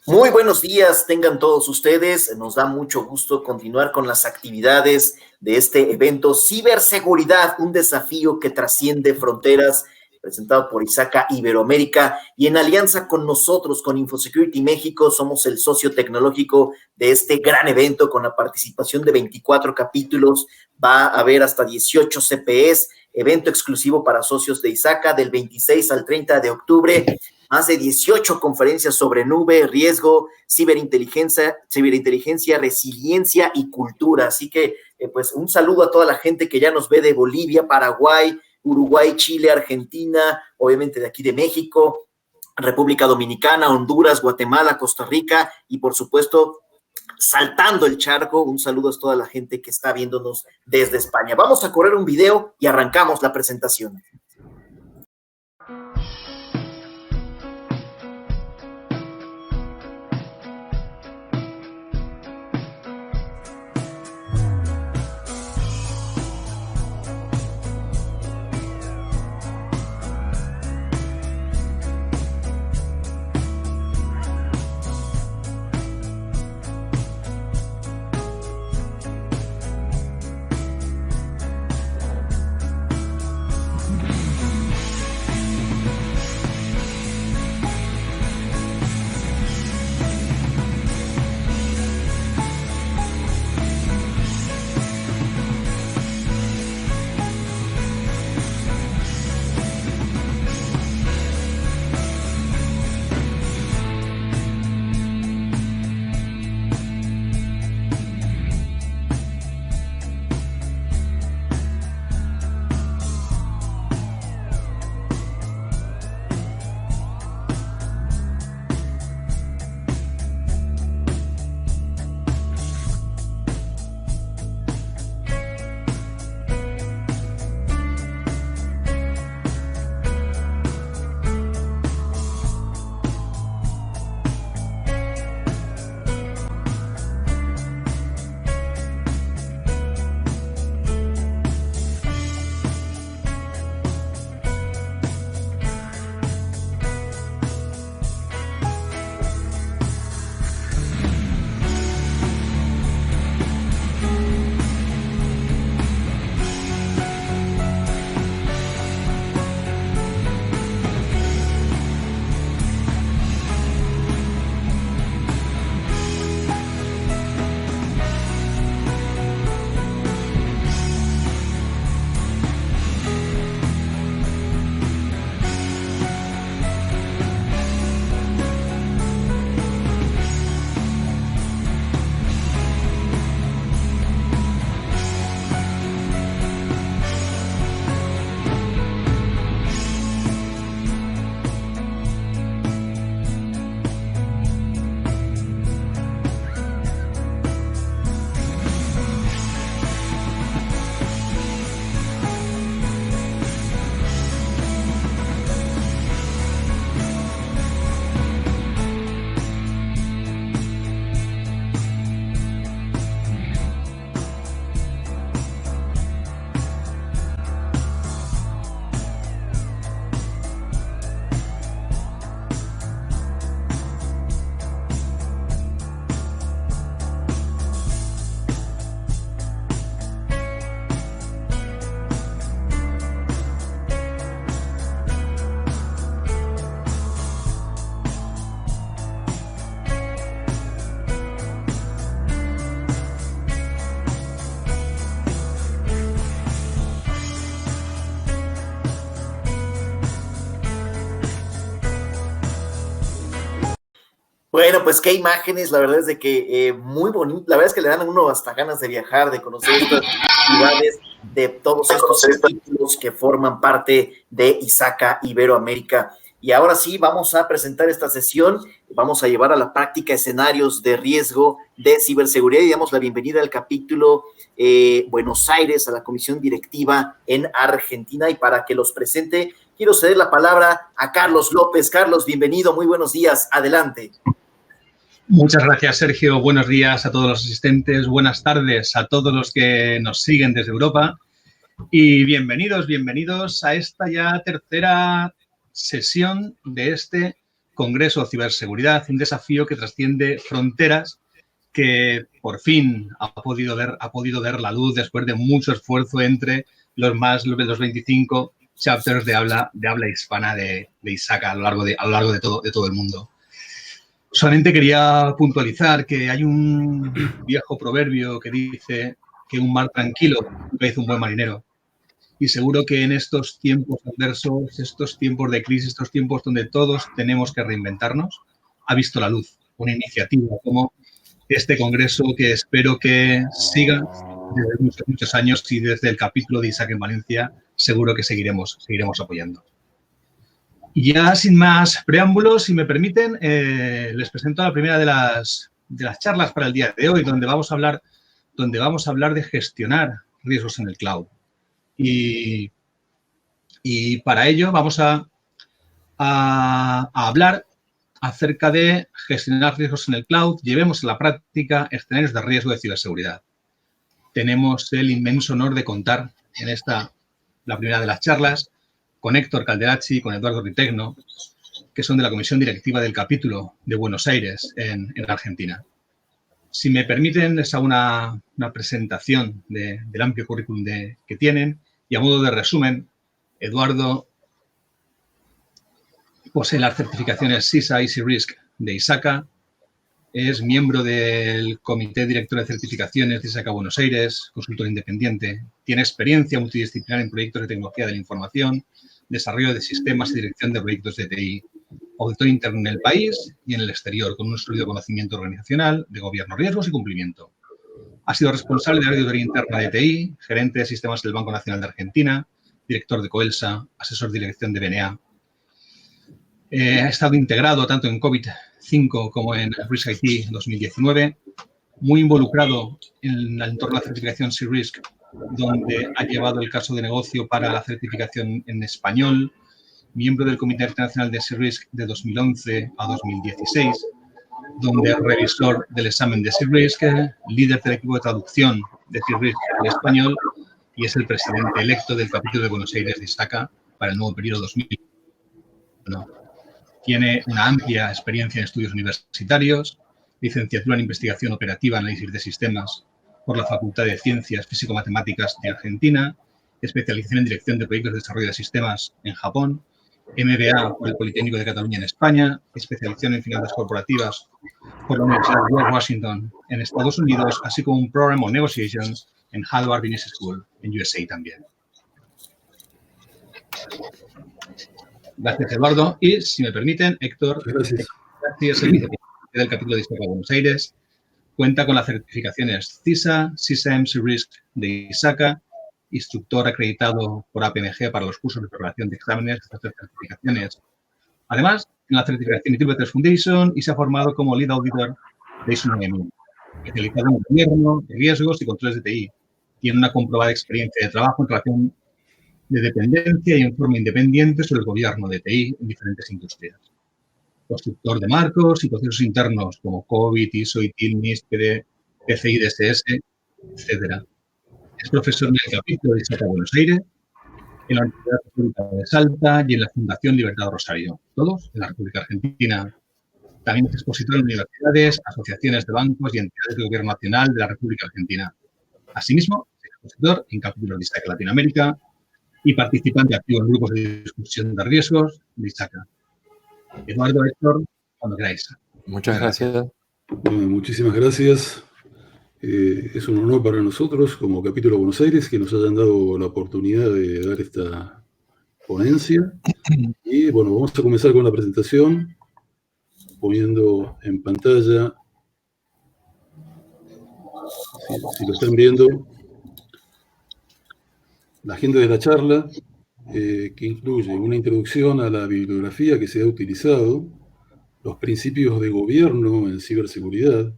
Muy buenos días, tengan todos ustedes. Nos da mucho gusto continuar con las actividades de este evento Ciberseguridad, un desafío que trasciende fronteras, presentado por ISACA Iberoamérica y en alianza con nosotros, con Infosecurity México, somos el socio tecnológico de este gran evento con la participación de 24 capítulos. Va a haber hasta 18 CPEs, evento exclusivo para socios de ISACA del 26 al 30 de octubre. Más de 18 conferencias sobre nube, riesgo, ciberinteligencia, resiliencia y cultura. Así que, pues, un saludo a toda la gente que ya nos ve de Bolivia, Paraguay, Uruguay, Chile, Argentina, obviamente de aquí de México, República Dominicana, Honduras, Guatemala, Costa Rica y, por supuesto, saltando el charco. Un saludo a toda la gente que está viéndonos desde España. Vamos a correr un video y arrancamos la presentación. Bueno, pues qué imágenes, la verdad es de que muy bonito, la verdad es que le dan a uno hasta ganas de viajar, de conocer estas ciudades, de todos estos títulos que forman parte de ISACA Iberoamérica. Y ahora sí, vamos a presentar esta sesión, vamos a llevar a la práctica escenarios de riesgo de ciberseguridad y damos la bienvenida al capítulo Buenos Aires, a la comisión directiva en Argentina, y para que los presente, quiero ceder la palabra a Carlos López. Carlos, bienvenido, muy buenos días, adelante. Muchas gracias, Sergio. Buenos días a todos los asistentes. Buenas tardes a todos los que nos siguen desde Europa. Y bienvenidos a esta ya tercera sesión de este Congreso de Ciberseguridad, un desafío que trasciende fronteras, que por fin ha podido ver la luz después de mucho esfuerzo entre los 25 chapters de habla hispana de ISACA a lo largo de todo el mundo. Solamente quería puntualizar que hay un viejo proverbio que dice que un mar tranquilo nunca hizo un buen marinero. Y seguro que en estos tiempos adversos, estos tiempos de crisis, estos tiempos donde todos tenemos que reinventarnos, ha visto la luz una iniciativa como este congreso, que espero que siga desde muchos años, y desde el capítulo de ISACA en Valencia seguro que seguiremos apoyando. Y ya sin más preámbulos, si me permiten, les presento la primera de las charlas para el día de hoy, donde vamos a hablar de gestionar riesgos en el cloud. Y para ello vamos a hablar acerca de gestionar riesgos en el cloud. Llevemos a la práctica escenarios de riesgo de ciberseguridad. Tenemos el inmenso honor de contar en la primera de las charlas, con Héctor Calderacci y con Eduardo Ritegno, que son de la comisión directiva del capítulo de Buenos Aires en Argentina. Si me permiten, les hago una presentación del amplio currículum que tienen, y a modo de resumen, Eduardo posee las certificaciones CISA Easy Risk de ISACA, es miembro del Comité Director de Certificaciones de ISACA Buenos Aires, consultor independiente, tiene experiencia multidisciplinar en proyectos de tecnología de la información, desarrollo de sistemas y dirección de proyectos de TI, auditor interno en el país y en el exterior, con un sólido conocimiento organizacional, de gobierno, riesgos y cumplimiento. Ha sido responsable de auditoría interna de TI, gerente de sistemas del Banco Nacional de Argentina, director de COELSA, asesor de dirección de BNA. Ha estado integrado tanto en COVID-5 como en Risk IT 2019, muy involucrado en el entorno de la certificación C-Risk, donde ha llevado el caso de negocio para la certificación en español, miembro del Comité Internacional de C-Risk de 2011 a 2016, donde es revisor del examen de C-Risk, líder del equipo de traducción de C-Risk al español, y es el presidente electo del capítulo de Buenos Aires de ISACA para el nuevo periodo 2021. Tiene una amplia experiencia en estudios universitarios, licenciatura en investigación operativa, análisis de sistemas por la Facultad de Ciencias Físico-Matemáticas de Argentina, especialización en dirección de proyectos de desarrollo de sistemas en Japón, MBA por el Politécnico de Cataluña en España, especialización en finanzas corporativas por la Universidad de George Washington en Estados Unidos, así como un Program on Negotiations en Harvard Business School en USA también. Gracias, Eduardo. Y, si me permiten, Héctor, gracias. Es el vicepresidente del capítulo de ISACA Buenos Aires. Cuenta con las certificaciones CISA, CISA MC-Risk de ISACA, instructor acreditado por APMG para los cursos de preparación de exámenes de estas certificaciones. Además, en la certificación ITV3 Foundation, y se ha formado como Lead Auditor de ISO 9000, especializado en gobierno, de riesgos y controles de TI. Tiene una comprobada experiencia de trabajo en relación de dependencia y en forma independiente sobre el gobierno de TI en diferentes industrias. Constructor de marcos y procesos internos como COVID, ISO, ITIL, NIST, PD, PCI, DSS, etc. Es profesor del capítulo de ISACA Buenos Aires, en la Universidad Pública de Salta y en la Fundación Libertad Rosario, todos en la República Argentina. También es expositor en universidades, asociaciones de bancos y entidades de gobierno nacional de la República Argentina. Asimismo, es expositor en capítulos de ISACA Latinoamérica y participante activo en grupos de discusión de riesgos de ISACA. Eduardo, Héctor, cuando queráis. Muchas gracias. Muchísimas gracias. Es un honor para nosotros, como Capítulo Buenos Aires, que nos hayan dado la oportunidad de dar esta ponencia. Y bueno, vamos a comenzar con la presentación, poniendo en pantalla, si lo están viendo, la agenda de la charla, que incluye una introducción a la bibliografía que se ha utilizado, los principios de gobierno en ciberseguridad,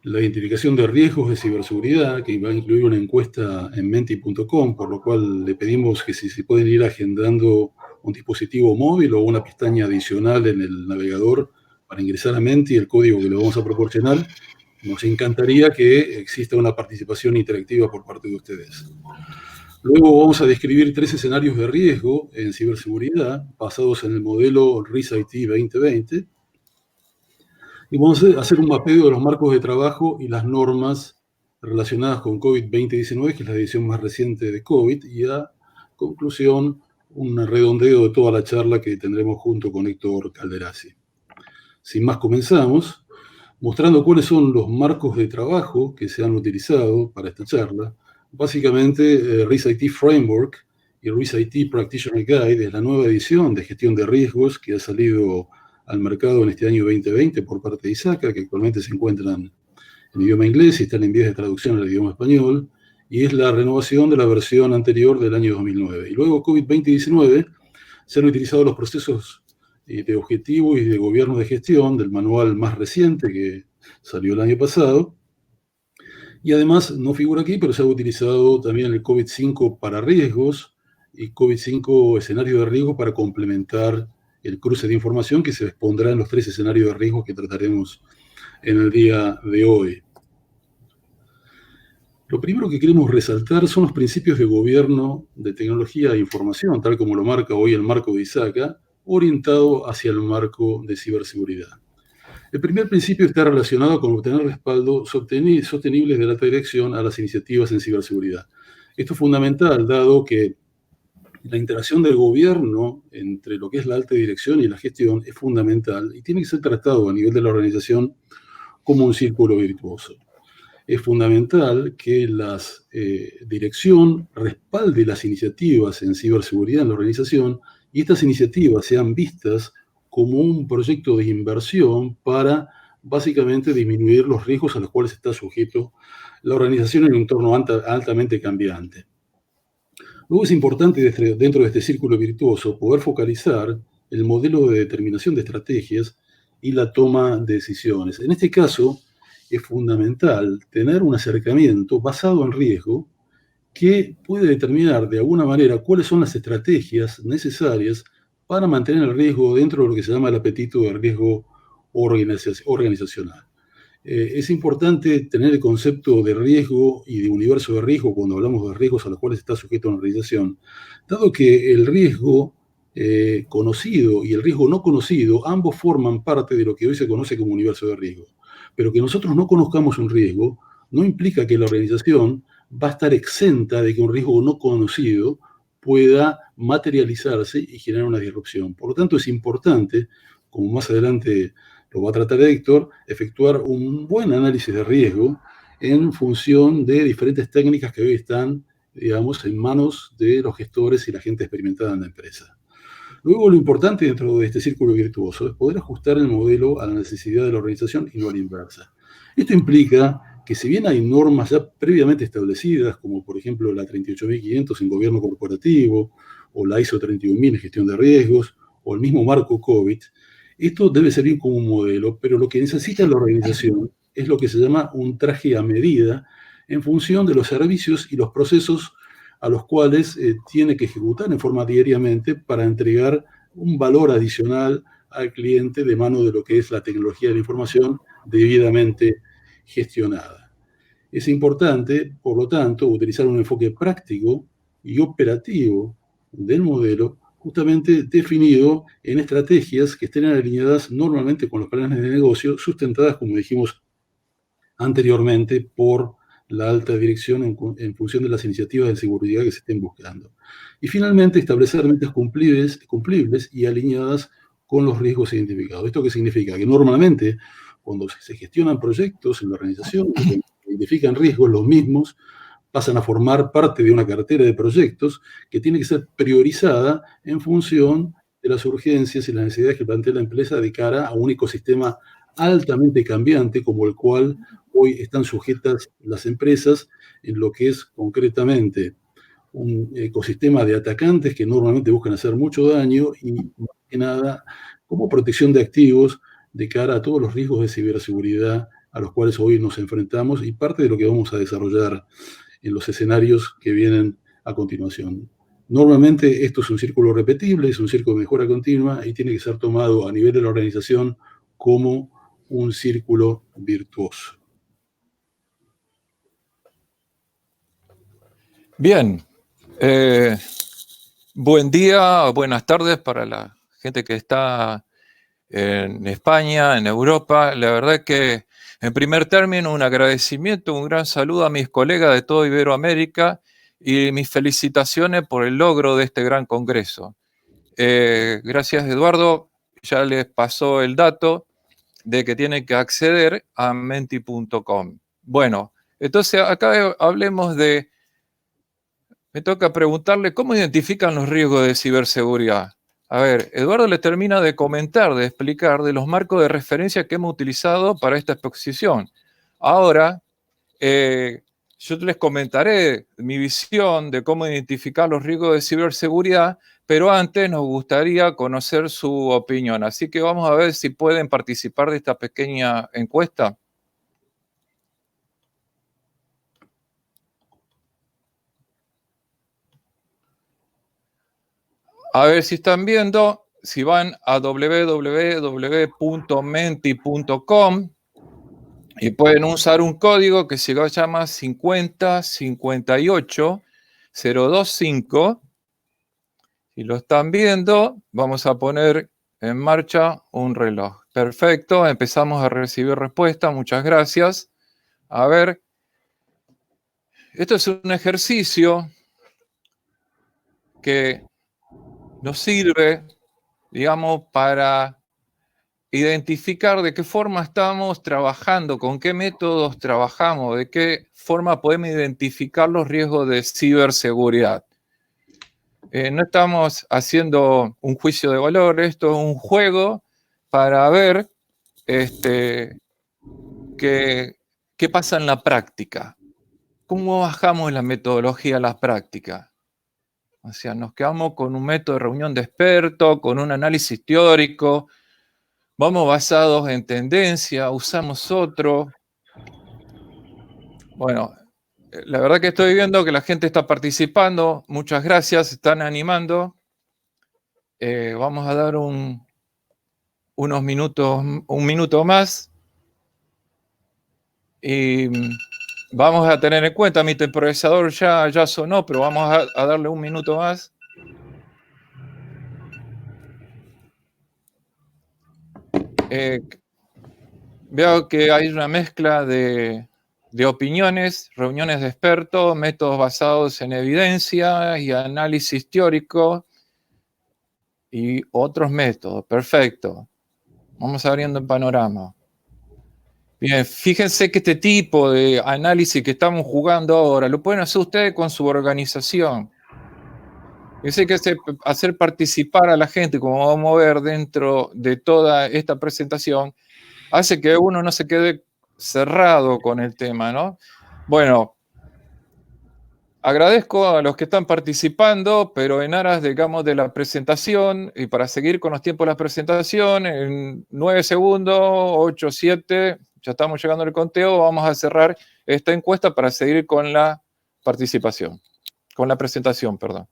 la identificación de riesgos de ciberseguridad, que va a incluir una encuesta en menti.com, por lo cual le pedimos que si se pueden ir agendando un dispositivo móvil o una pestaña adicional en el navegador para ingresar a Menti, el código que le vamos a proporcionar, nos encantaría que exista una participación interactiva por parte de ustedes. Luego vamos a describir 3 escenarios de riesgo en ciberseguridad basados en el modelo RIS-IT 2020. Y vamos a hacer un mapeo de los marcos de trabajo y las normas relacionadas con COVID-2019, que es la edición más reciente de COVID, y a conclusión, un redondeo de toda la charla que tendremos junto con Héctor Calderazzi. Sin más, comenzamos mostrando cuáles son los marcos de trabajo que se han utilizado para esta charla. Básicamente, RIS-IT Framework y RIS-IT Practitioner Guide es la nueva edición de gestión de riesgos que ha salido al mercado en este año 2020 por parte de ISACA, que actualmente se encuentran en idioma inglés y están en vías de traducción al idioma español, y es la renovación de la versión anterior del año 2009. Y luego COVID-2019 se han utilizado los procesos de objetivo y de gobierno de gestión del manual más reciente que salió el año pasado. Y además, no figura aquí, pero se ha utilizado también el COVID-5 para riesgos y COVID-5 escenario de riesgo para complementar el cruce de información que se expondrá en los 3 escenarios de riesgo que trataremos en el día de hoy. Lo primero que queremos resaltar son los principios de gobierno de tecnología e información, tal como lo marca hoy el marco de ISACA, orientado hacia el marco de ciberseguridad. El primer principio está relacionado con obtener respaldos sostenibles de la alta dirección a las iniciativas en ciberseguridad. Esto es fundamental, dado que la interacción del gobierno entre lo que es la alta dirección y la gestión es fundamental y tiene que ser tratado a nivel de la organización como un círculo virtuoso. Es fundamental que la dirección respalde las iniciativas en ciberseguridad en la organización y estas iniciativas sean vistas como un proyecto de inversión para básicamente disminuir los riesgos a los cuales está sujeto la organización en un entorno altamente cambiante. Luego es importante dentro de este círculo virtuoso poder focalizar el modelo de determinación de estrategias y la toma de decisiones. En este caso, es fundamental tener un acercamiento basado en riesgo que puede determinar de alguna manera cuáles son las estrategias necesarias para mantener el riesgo dentro de lo que se llama el apetito de riesgo organizacional. Es importante tener el concepto de riesgo y de universo de riesgo cuando hablamos de riesgos a los cuales está sujeto una organización, dado que el riesgo conocido y el riesgo no conocido, ambos forman parte de lo que hoy se conoce como universo de riesgo. Pero que nosotros no conozcamos un riesgo no implica que la organización va a estar exenta de que un riesgo no conocido pueda materializarse y generar una disrupción. Por lo tanto, es importante, como más adelante lo va a tratar Héctor, efectuar un buen análisis de riesgo en función de diferentes técnicas que hoy están, digamos, en manos de los gestores y la gente experimentada en la empresa. Luego, lo importante dentro de este círculo virtuoso es poder ajustar el modelo a la necesidad de la organización y no a la inversa. Esto implica que si bien hay normas ya previamente establecidas, como por ejemplo la 38.500 en gobierno corporativo, o la ISO 31.000 en gestión de riesgos, o el mismo marco COVID, esto debe servir como un modelo, pero lo que necesita la organización es lo que se llama un traje a medida en función de los servicios y los procesos a los cuales tiene que ejecutar en forma diariamente para entregar un valor adicional al cliente de mano de lo que es la tecnología de la información debidamente gestionada. Es importante, por lo tanto, utilizar un enfoque práctico y operativo del modelo, justamente definido en estrategias que estén alineadas normalmente con los planes de negocio, sustentadas, como dijimos anteriormente, por la alta dirección en función de las iniciativas de seguridad que se estén buscando. Y finalmente, establecer metas cumplibles y alineadas con los riesgos identificados. ¿Esto qué significa? Que normalmente, cuando se gestionan proyectos en la organización, se identifican riesgos, los mismos pasan a formar parte de una cartera de proyectos que tiene que ser priorizada en función de las urgencias y las necesidades que plantea la empresa de cara a un ecosistema altamente cambiante como el cual hoy están sujetas las empresas en lo que es concretamente un ecosistema de atacantes que normalmente buscan hacer mucho daño y más que nada como protección de activos de cara a todos los riesgos de ciberseguridad a los cuales hoy nos enfrentamos y parte de lo que vamos a desarrollar en los escenarios que vienen a continuación. Normalmente esto es un círculo repetible, es un círculo de mejora continua y tiene que ser tomado a nivel de la organización como un círculo virtuoso. Bien, Buen día, buenas tardes para la gente que está en España, en Europa. La verdad que, en primer término, un agradecimiento, un gran saludo a mis colegas de toda Iberoamérica y mis felicitaciones por el logro de este gran congreso. Gracias, Eduardo. Ya les pasó el dato de que tienen que acceder a menti.com. Bueno, entonces acá hablemos de... Me toca preguntarle cómo identifican los riesgos de ciberseguridad. A ver, Eduardo les termina de comentar, de explicar de los marcos de referencia que hemos utilizado para esta exposición. Ahora, yo les comentaré mi visión de cómo identificar los riesgos de ciberseguridad, pero antes nos gustaría conocer su opinión. Así que vamos a ver si pueden participar de esta pequeña encuesta. A ver si están viendo, si van a www.menti.com y pueden usar un código que se llama 5058025. Si lo están viendo, vamos a poner en marcha un reloj. Perfecto, empezamos a recibir respuestas, muchas gracias. A ver, esto es un ejercicio que nos sirve, digamos, para identificar de qué forma estamos trabajando, con qué métodos trabajamos, de qué forma podemos identificar los riesgos de ciberseguridad. No estamos haciendo un juicio de valor, esto es un juego para ver qué pasa en la práctica. ¿Cómo bajamos la metodología a la práctica? O sea, nos quedamos con un método de reunión de expertos, con un análisis teórico, vamos basados en tendencia, usamos otro. Bueno, la verdad que estoy viendo que la gente está participando. Muchas gracias, están animando. Vamos a dar unos minutos, un minuto más. Y vamos a tener en cuenta, mi temporizador ya sonó, pero vamos a darle un minuto más. Veo que hay una mezcla de opiniones, reuniones de expertos, métodos basados en evidencia y análisis teórico y otros métodos. Perfecto. Vamos abriendo el panorama. Bien, fíjense que este tipo de análisis que estamos jugando ahora lo pueden hacer ustedes con su organización. Fíjense que hacer participar a la gente, como vamos a ver dentro de toda esta presentación, hace que uno no se quede cerrado con el tema, ¿no? Bueno, agradezco a los que están participando, pero en aras, digamos, de la presentación y para seguir con los tiempos de la presentación, en 9 segundos, 8, 7, ya estamos llegando al conteo, vamos a cerrar esta encuesta para seguir con la participación, con la presentación, perdón.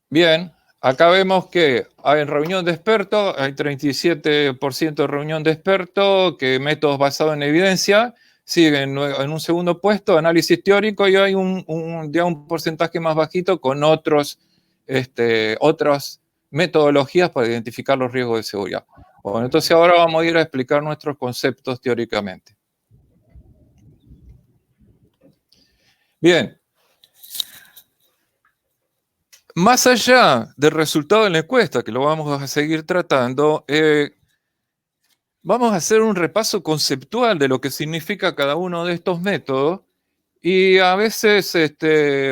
Bien. Acá vemos que hay reunión de expertos, hay 37% de reunión de expertos, que métodos basados en evidencia, siguen en un segundo puesto, análisis teórico, y hay ya un porcentaje más bajito con otras metodologías para identificar los riesgos de seguridad. Bueno, entonces ahora vamos a ir a explicar nuestros conceptos teóricamente. Bien. Más allá del resultado de la encuesta, que lo vamos a seguir tratando, vamos a hacer un repaso conceptual de lo que significa cada uno de estos métodos y a veces,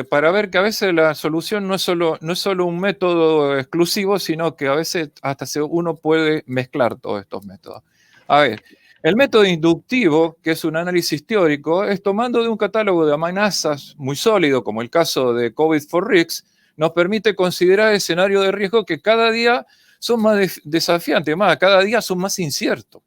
para ver que a veces la solución no es solo un método exclusivo, sino que a veces hasta uno puede mezclar todos estos métodos. A ver, el método inductivo, que es un análisis teórico, es tomando de un catálogo de amenazas muy sólido, como el caso de COVID for Risks, nos permite considerar escenarios de riesgo que cada día son más desafiantes, cada día son más inciertos.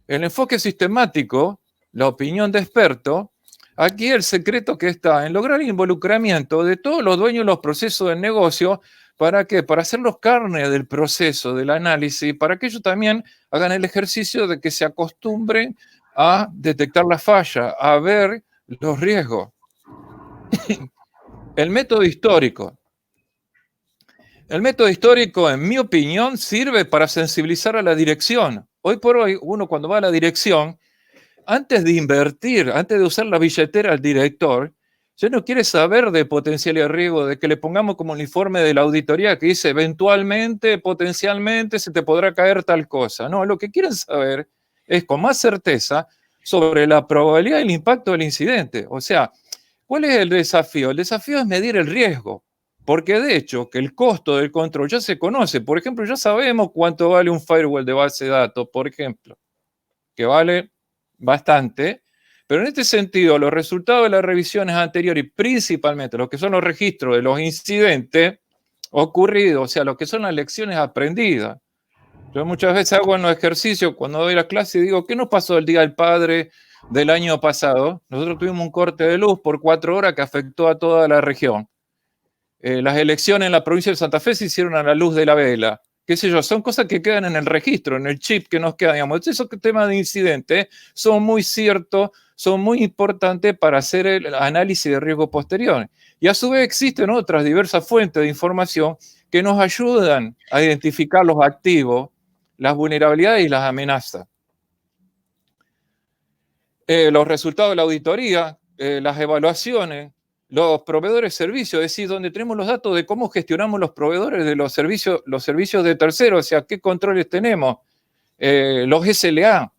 El enfoque sistemático, la opinión de experto, aquí el secreto que está en lograr el involucramiento de todos los dueños de los procesos del negocio. ¿Para qué? Para hacerlos carne del proceso, del análisis, para que ellos también hagan el ejercicio de que se acostumbren a detectar la falla, a ver los riesgos. El método histórico. El método histórico, en mi opinión, sirve para sensibilizar a la dirección. Hoy por hoy, uno cuando va a la dirección, antes de invertir, antes de usar la billetera al director, ya no quiere saber de potencial y riesgo, de que le pongamos como el informe de la auditoría que dice eventualmente, potencialmente, se te podrá caer tal cosa. No, lo que quieren saber es con más certeza sobre la probabilidad y el impacto del incidente. O sea, ¿cuál es el desafío? El desafío es medir el riesgo, porque de hecho que el costo del control ya se conoce. Por ejemplo, ya sabemos cuánto vale un firewall de base de datos, por ejemplo, que vale bastante, pero en este sentido los resultados de las revisiones anteriores y principalmente lo que son los registros de los incidentes ocurridos, o sea, lo que son las lecciones aprendidas. Yo muchas veces hago en los ejercicios, cuando doy la clase, digo, ¿qué nos pasó el Día del Padre del año pasado? Nosotros tuvimos un corte de luz por 4 horas que afectó a toda la región. Las elecciones en la provincia de Santa Fe se hicieron a la luz de la vela. Qué sé yo, son cosas que quedan en el registro, en el chip que nos queda, digamos. Esos temas de incidentes son muy ciertos, son muy importantes para hacer el análisis de riesgo posterior. Y a su vez existen otras diversas fuentes de información que nos ayudan a identificar los activos, las vulnerabilidades y las amenazas. Los resultados de la auditoría, las evaluaciones, los proveedores de servicios, es decir, donde tenemos los datos de cómo gestionamos los proveedores de los servicios de terceros, o sea, qué controles tenemos, los SLA,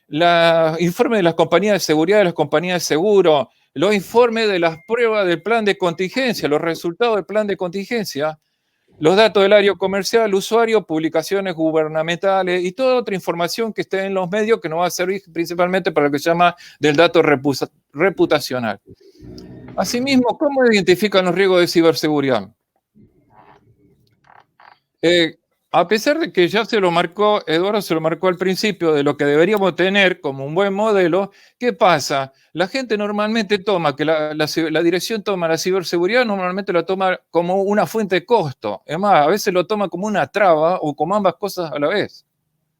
los informes de las compañías de seguridad, de las compañías de seguro, los informes de las pruebas del plan de contingencia, los resultados del plan de contingencia, los datos del área comercial, usuario, publicaciones gubernamentales y toda otra información que esté en los medios que nos va a servir principalmente para lo que se llama del dato reputacional. Asimismo, ¿cómo identifican los riesgos de ciberseguridad? A pesar de que ya se lo marcó, Eduardo se lo marcó al principio de lo que deberíamos tener como un buen modelo, ¿qué pasa? La gente normalmente toma, que la dirección toma la ciberseguridad, normalmente la toma como una fuente de costo. Es más, a veces lo toma como una traba o como ambas cosas a la vez.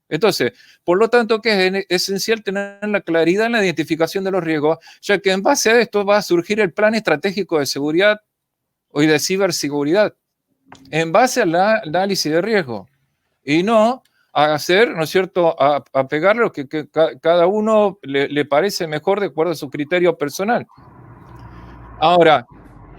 Entonces, por lo tanto, que es esencial tener la claridad en la identificación de los riesgos, ya que en base a esto va a surgir el plan estratégico de seguridad y de ciberseguridad, en base al análisis de riesgo, y no a hacer, ¿no es cierto?, a pegar lo que cada uno le parece mejor de acuerdo a su criterio personal. Ahora,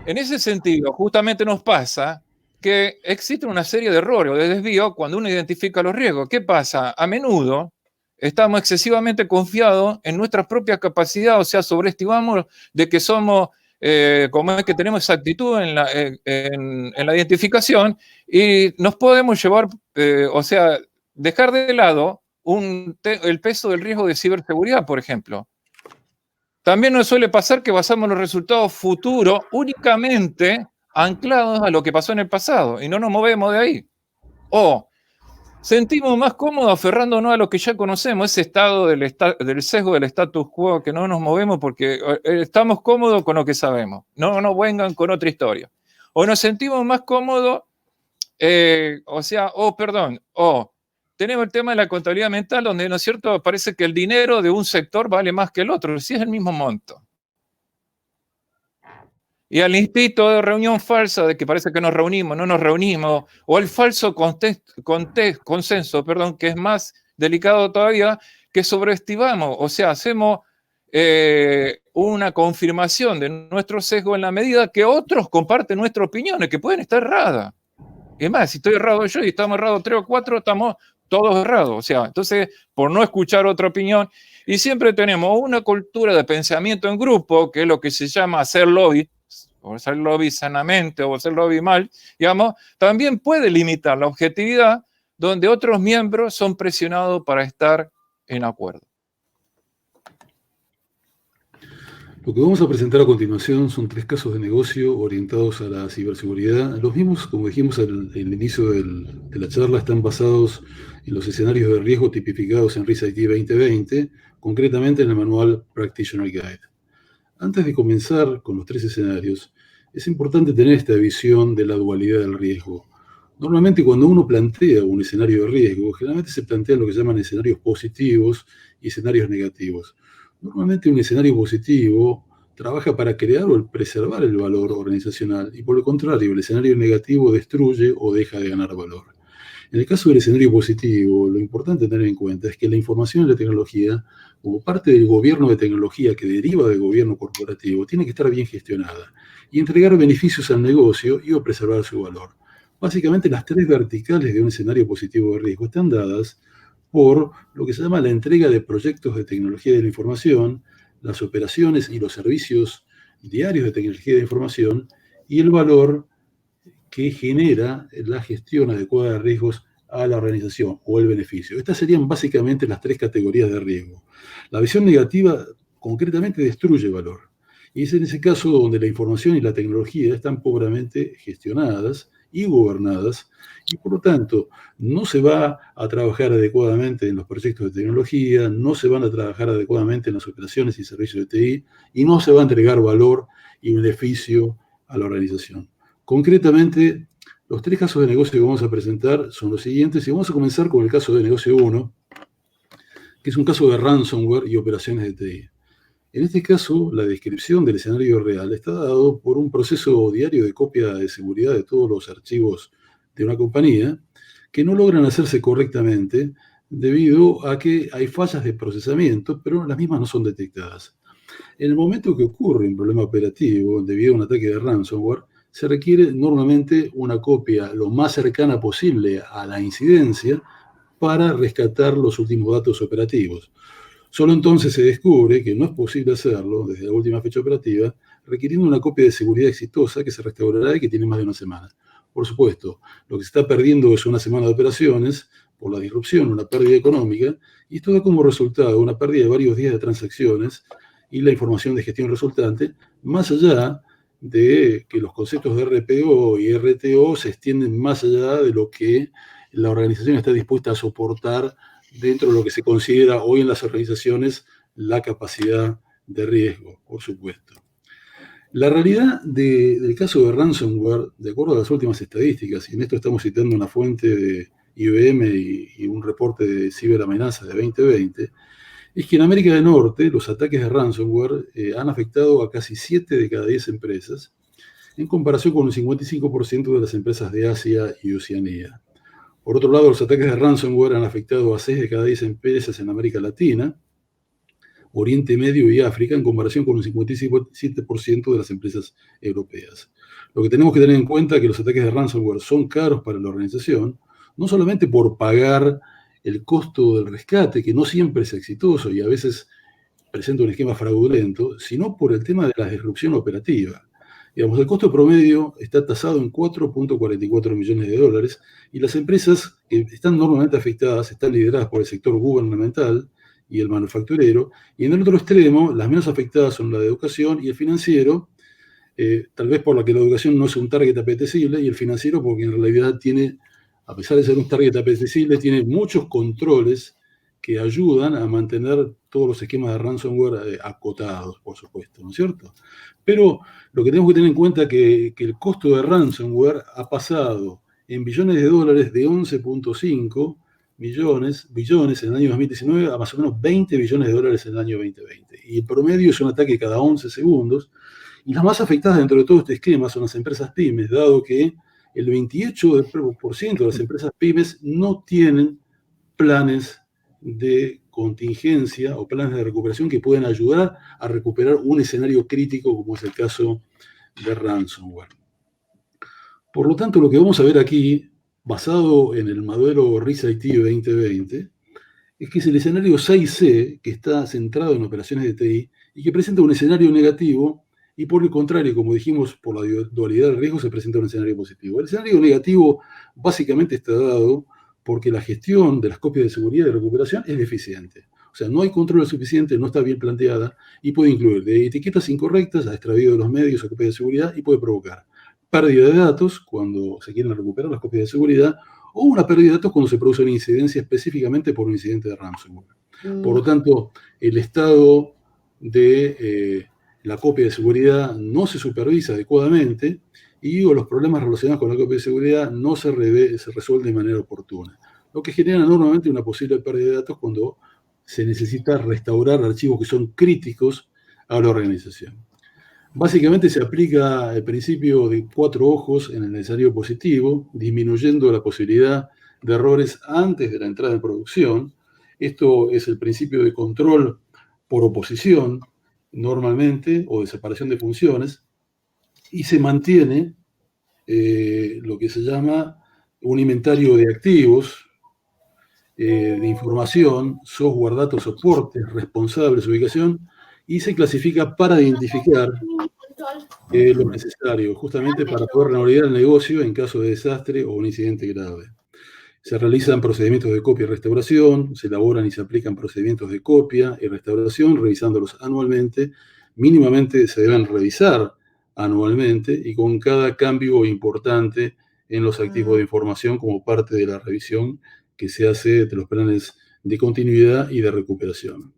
en ese sentido, justamente nos pasa que existe una serie de errores o de desvíos cuando uno identifica los riesgos. ¿Qué pasa? A menudo estamos excesivamente confiados en nuestras propias capacidades, o sea, sobreestimamos de que somos... como es que tenemos exactitud en la identificación y nos podemos llevar, o sea, dejar de lado el peso del riesgo de ciberseguridad, por ejemplo. También nos suele pasar que basamos los resultados futuros únicamente anclados a lo que pasó en el pasado y no nos movemos de ahí. O sentimos más cómodos aferrándonos a lo que ya conocemos, ese estado del sesgo del status quo, que no nos movemos porque estamos cómodos con lo que sabemos. No nos vengan con otra historia. O nos sentimos más cómodos, tenemos el tema de la contabilidad mental, donde, ¿no es cierto?, parece que el dinero de un sector vale más que el otro, si es el mismo monto. Y al instinto de reunión falsa, de que parece que nos reunimos, no nos reunimos, o el falso consenso, que es más delicado todavía, que sobreestimamos, o sea, hacemos una confirmación de nuestro sesgo en la medida que otros comparten nuestras opiniones, que pueden estar erradas. Y es más, si estoy errado yo y estamos errados 3 o 4, estamos todos errados. O sea, entonces, por no escuchar otra opinión, y siempre tenemos una cultura de pensamiento en grupo, que es lo que se llama hacer lobby, o hacer lobby sanamente o hacer lobby mal, digamos, también puede limitar la objetividad donde otros miembros son presionados para estar en acuerdo. Lo que vamos a presentar a continuación son 3 casos de negocio orientados a la ciberseguridad. Los mismos, como dijimos al inicio de la charla, están basados en los escenarios de riesgo tipificados en RIS-IT 2020, concretamente en el manual Practitioner Guide. Antes de comenzar con los 3 escenarios, es importante tener esta visión de la dualidad del riesgo. Normalmente cuando uno plantea un escenario de riesgo, generalmente se plantean lo que se llaman escenarios positivos y escenarios negativos. Normalmente un escenario positivo trabaja para crear o preservar el valor organizacional y por el contrario, el escenario negativo destruye o deja de ganar valor. En el caso del escenario positivo, lo importante tener en cuenta es que la información y la tecnología, como parte del gobierno de tecnología que deriva del gobierno corporativo, tiene que estar bien gestionada y entregar beneficios al negocio y o preservar su valor. Básicamente las tres verticales de un escenario positivo de riesgo están dadas por lo que se llama la entrega de proyectos de tecnología de la información, las operaciones y los servicios diarios de tecnología de información y el valor que genera la gestión adecuada de riesgos a la organización o el beneficio. Estas serían básicamente las tres categorías de riesgo. La visión negativa concretamente destruye valor. Y es en ese caso donde la información y la tecnología están pobremente gestionadas y gobernadas, y por lo tanto no se va a trabajar adecuadamente en los proyectos de tecnología, no se van a trabajar adecuadamente en las operaciones y servicios de TI, y no se va a entregar valor y beneficio a la organización. Concretamente, los tres casos de negocio que vamos a presentar son los siguientes, y vamos a comenzar con el caso de negocio 1, que es un caso de ransomware y operaciones de TI. En este caso, la descripción del escenario real está dado por un proceso diario de copia de seguridad de todos los archivos de una compañía que no logran hacerse correctamente debido a que hay fallas de procesamiento, pero las mismas no son detectadas. En el momento que ocurre un problema operativo debido a un ataque de ransomware, se requiere normalmente una copia lo más cercana posible a la incidencia para rescatar los últimos datos operativos. Solo entonces se descubre que no es posible hacerlo desde la última fecha operativa, requiriendo una copia de seguridad exitosa que se restaurará y que tiene más de una semana. Por supuesto, lo que se está perdiendo es una semana de operaciones por la disrupción, una pérdida económica, y esto da como resultado una pérdida de varios días de transacciones y la información de gestión resultante, más allá de que los conceptos de RPO y RTO se extienden más allá de lo que la organización está dispuesta a soportar dentro de lo que se considera hoy en las organizaciones la capacidad de riesgo, por supuesto. La realidad del caso de ransomware, de acuerdo a las últimas estadísticas, y en esto estamos citando una fuente de IBM y un reporte de ciberamenazas de 2020, es que en América del Norte los ataques de ransomware han afectado a casi 7 de cada 10 empresas, en comparación con el 55% de las empresas de Asia y Oceanía. Por otro lado, los ataques de ransomware han afectado a 6 de cada 10 empresas en América Latina, Oriente Medio y África, en comparación con un 57% de las empresas europeas. Lo que tenemos que tener en cuenta es que los ataques de ransomware son caros para la organización, no solamente por pagar el costo del rescate, que no siempre es exitoso y a veces presenta un esquema fraudulento, sino por el tema de la disrupción operativa. Digamos, el costo promedio está tasado en 4.44 millones de dólares y las empresas que están normalmente afectadas están lideradas por el sector gubernamental y el manufacturero, y en el otro extremo, las menos afectadas son la de educación y el financiero, tal vez por la que la educación no es un target apetecible, y el financiero porque en realidad tiene, a pesar de ser un target apetecible, tiene muchos controles que ayudan a mantener todos los esquemas de ransomware acotados, por supuesto, ¿no es cierto? Pero lo que tenemos que tener en cuenta es que el costo de ransomware ha pasado en billones de dólares de 11.5 billones en el año 2019 a más o menos 20 billones de dólares en el año 2020. Y el promedio es un ataque cada 11 segundos. Y las más afectadas dentro de todo este esquema son las empresas pymes, dado que el 28% de las empresas pymes no tienen planes de contingencia o planes de recuperación que puedan ayudar a recuperar un escenario crítico como es el caso de ransomware. Por lo tanto, lo que vamos a ver aquí, basado en el modelo RIS-IT 2020, es que es el escenario 6C que está centrado en operaciones de TI y que presenta un escenario negativo y por el contrario, como dijimos, por la dualidad del riesgo se presenta un escenario positivo. El escenario negativo básicamente está dado porque la gestión de las copias de seguridad y recuperación es deficiente. O sea, no hay control suficiente, no está bien planteada y puede incluir de etiquetas incorrectas a extravío de los medios a copias de seguridad y puede provocar pérdida de datos cuando se quieren recuperar las copias de seguridad o una pérdida de datos cuando se produce una incidencia específicamente por un incidente de ransomware. Por lo tanto, el estado de la copia de seguridad no se supervisa adecuadamente y o los problemas relacionados con la copia de seguridad no se resuelven de manera oportuna, lo que genera normalmente una posible pérdida de datos cuando se necesita restaurar archivos que son críticos a la organización. Básicamente se aplica el principio de 4 ojos en el necesario positivo, disminuyendo la posibilidad de errores antes de la entrada en producción. Esto es el principio de control por oposición, normalmente, o de separación de funciones, y se mantiene lo que se llama un inventario de activos, de información, software, datos, soportes, responsables, ubicación, y se clasifica para identificar lo necesario, justamente para poder reanudar el negocio en caso de desastre o un incidente grave. Se realizan procedimientos de copia y restauración, se elaboran y se aplican procedimientos de copia y restauración, revisándolos anualmente. Mínimamente se deben revisar anualmente y con cada cambio importante en los activos de información como parte de la revisión que se hace de los planes de continuidad y de recuperación.